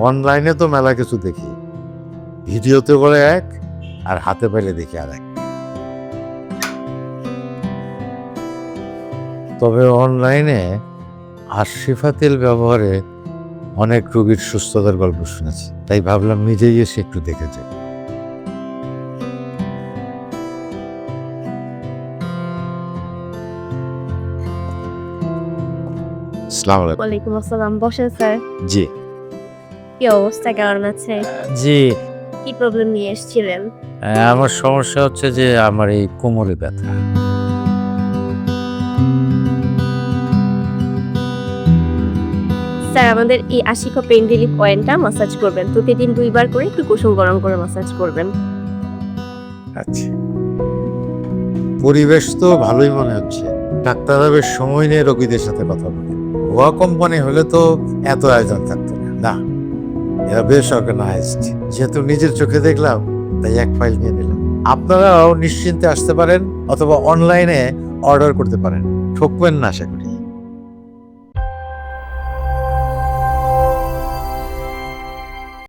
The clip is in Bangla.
অনলাইনে তো মেলা কিছু দেখি, ভিডিওতে বলে এক আর হাতে পাইলে দেখি আর এক। তবে অনলাইনে আশিফা তেল ব্যবহারে অনেক রোগীর সুস্থতার গল্প শুনেছি, তাই ভাবলাম নিজেই এসে একটু দেখে যাই। আসসালামু আলাইকুম। ওয়ালাইকুম আসসালাম। বসেন স্যার। জি কি অবস্থা, কেমন আছে? জি, কি প্রবলেম নিয়ে এসেছিলেন? আমার সমস্যা হচ্ছে যে আমার এই কোমরে ব্যথা। স্যার, আমাদের এই আশিকা পেইন রিলিফ অয়েলটা মাসাজ করবেন। প্রতিদিন 2 বার করে একটু কুসুম গরম করে মাসাজ করবেন। আচ্ছা, পরিবেশ তো ভালোই মনে হচ্ছে। ডাক্তাররা বেশ সময় নিয়ে রোগীদের সাথে কথা বলে। ভুয়া কোম্পানি হলে তো এত আয়োজন থাকতো না। না, এরা বেশ অর্গানাইজড। যেহেতু নিজের চোখে দেখলাম, তাই এক ফাইল নিয়ে নিলাম। আপনারাও নিশ্চিন্তে আসতে পারেন অথবা অনলাইনে অর্ডার করতে পারেন। ঠকবেন না আশা করি।